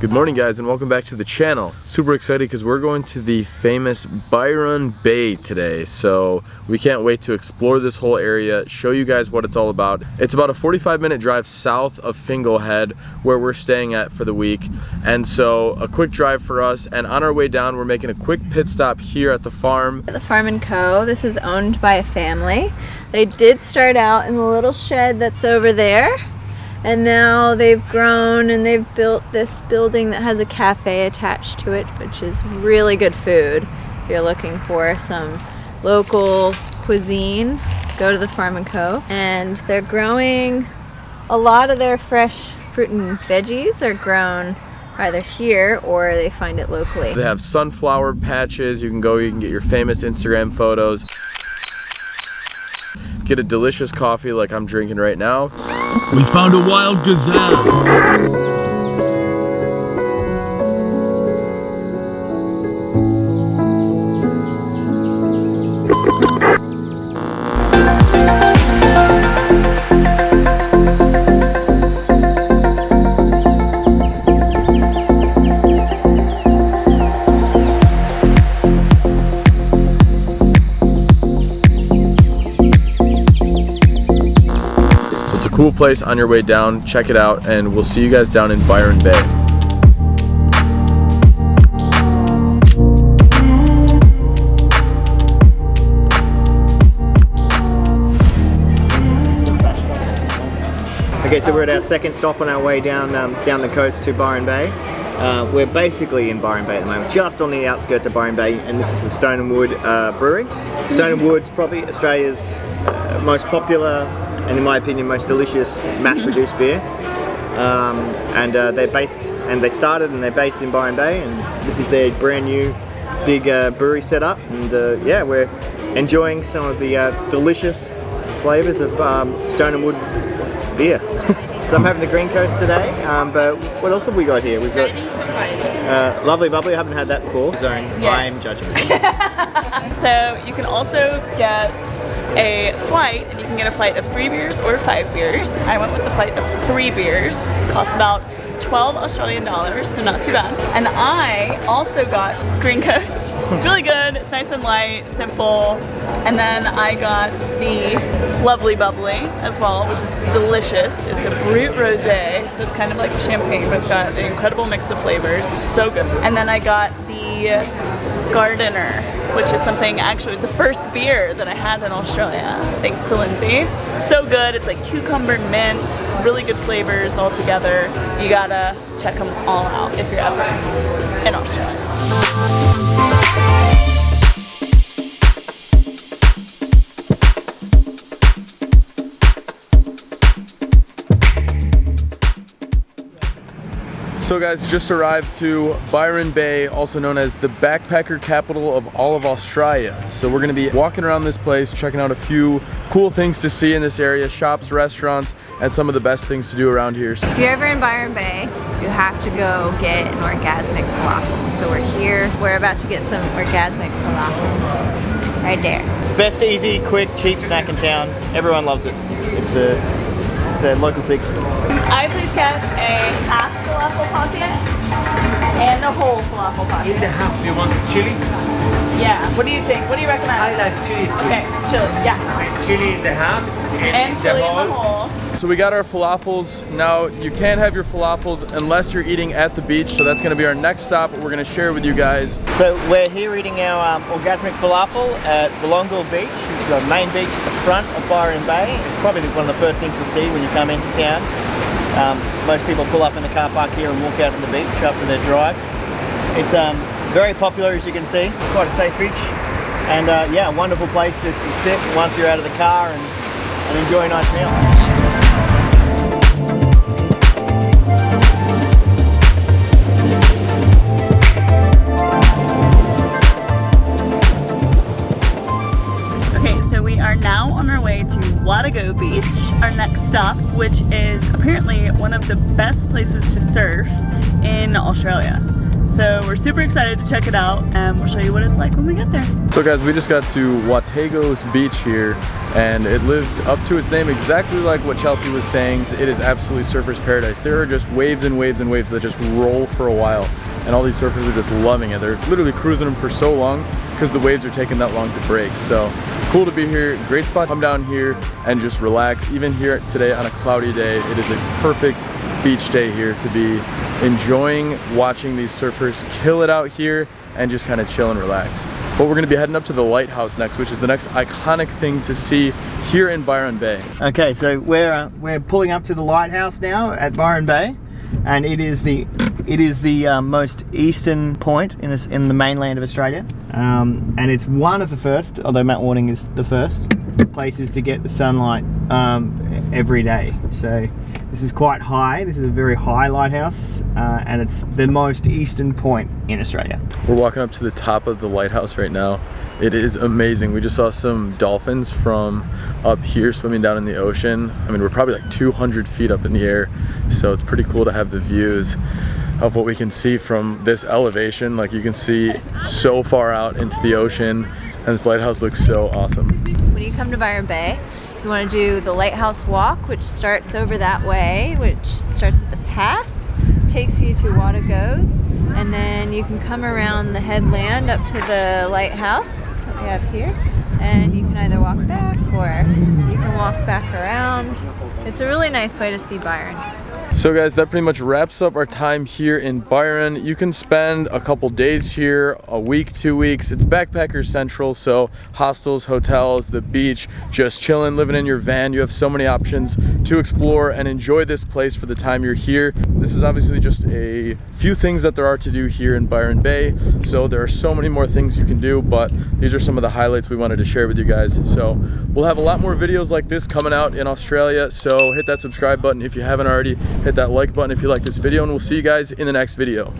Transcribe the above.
Good morning guys and welcome back to the channel. Super excited because we're going to the famous Byron Bay today. So we can't wait to explore this whole area, show you guys what it's all about. It's about a 45-minute drive south of Fingal Head where we're staying at for the week. And so a quick drive for us, and on our way down we're making a quick pit stop here at the farm. The Farm & Co. This is owned by a family. They did start out in the little shed that's over there. And now they've grown and they've built this building that has a cafe attached to it, which is really good food. If you're looking for some local cuisine, go to the Farm & Co. And they're growing, a lot of their fresh fruit and veggies are grown either here or they find it locally. They have sunflower patches. You can get your famous Instagram photos. Get a delicious coffee like I'm drinking right now. We found a wild gazelle. Cool place on your way down. Check it out and we'll see you guys down in Byron Bay. Okay, so we're at our second stop on our way down the coast to Byron Bay. We're basically in Byron Bay at the moment, just on the outskirts of Byron Bay, and this is the Stonewood Brewery. Stonewood's probably Australia's most popular and, in my opinion, most delicious mass-produced beer. They started and they're based in Byron Bay, and this is their brand new big brewery setup. And yeah, we're enjoying some of the delicious flavors of Stonewood beer. So I'm having the Green Coast today, but what else have we got here? We've got Lovely Bubbly. I haven't had that before. I'm judging. So you can also get a flight, and you can get a flight of 3 beers or 5 beers. I went with the flight of 3 beers. It cost about 12 Australian dollars, so not too bad. And I also got Green Coast. It's really good, it's nice and light, simple. And then I got the Lovely Bubbly as well, which is delicious. It's a Brut Rosé, so it's kind of like champagne, but it's got an incredible mix of flavors. So good. And then I got the Gardener, which is something, actually, it was the first beer that I had in Australia, thanks to Lindsay. So good, it's like cucumber mint, really good flavors all together. You gotta check them all out if you're ever in Australia. So guys, just arrived to Byron Bay, also known as the backpacker capital of all of Australia. So we're gonna be walking around this place, checking out a few cool things to see in this area, shops, restaurants, and some of the best things to do around here. If you're ever in Byron Bay, you have to go get an orgasmic falafel. So we're here, we're about to get some orgasmic falafel. Right there. Best, easy, quick, cheap snack in town. Everyone loves it. It's a local secret. I please get a half falafel pocket and a whole falafel pocket. In the half, you want chili? Yeah, what do you think? What do you recommend? I like chili. Okay, chili, yes. Chili in the half And chili in the whole. So we got our falafels. Now you can't have your falafels unless you're eating at the beach, so that's gonna be our next stop. We're gonna share with you guys. So we're here eating our orgasmic falafel at Watego Beach, which is the main beach at the front of Byron Bay. It's probably one of the first things you'll see when you come into town. Most people pull up in the car park here and walk out to the beach after their drive. It's very popular, as you can see. Quite a safe beach, and yeah, a wonderful place to sit once you're out of the car and enjoy a nice meal. Now on our way to Watego Beach, our next stop, which is apparently one of the best places to surf in Australia. So we're super excited to check it out, and we'll show you what it's like when we get there. So guys, we just got to Watego Beach here, and it lived up to its name exactly like what Chelsea was saying. It is absolutely surfer's paradise. There are just waves and waves and waves that just roll for a while, and all these surfers are just loving it. They're literally cruising them for so long because the waves are taking that long to break. So cool to be here. Great spot to come down here and just relax. Even here today on a cloudy day, it is a perfect beach day here to be enjoying watching these surfers kill it out here and just kind of chill and relax. But we're going to be heading up to the lighthouse next, which is the next iconic thing to see here in Byron Bay. Okay, so we're pulling up to the lighthouse now at Byron Bay, and it is the most eastern point in the mainland of Australia, and it's one of the first, although Mount Warning is the first, places to get the sunlight every day. So this is quite high. This is a very high lighthouse, and it's the most eastern point in Australia. We're walking up to the top of the lighthouse right now. It is amazing. We just saw some dolphins from up here swimming down in the ocean. I mean, we're probably like 200 feet up in the air, so it's pretty cool to have the views of what we can see from this elevation. Like, you can see so far out into the ocean, and this lighthouse looks so awesome. When you come to Byron Bay, you want to do the lighthouse walk, which starts over that way, which starts at the pass, takes you to Watego's, and then you can come around the headland up to the lighthouse that we have here, and you can either walk back or you can walk back around. It's a really nice way to see Byron. So guys, that pretty much wraps up our time here in Byron. You can spend a couple days here, a week, 2 weeks. It's backpacker central, so hostels, hotels, the beach, just chilling, living in your van. You have so many options to explore and enjoy this place for the time you're here. This is obviously just a few things that there are to do here in Byron Bay, so there are so many more things you can do, but these are some of the highlights we wanted to share with you guys. So we'll have a lot more videos like this coming out in Australia, so hit that subscribe button if you haven't already. Hit that like button if you like this video, and we'll see you guys in the next video.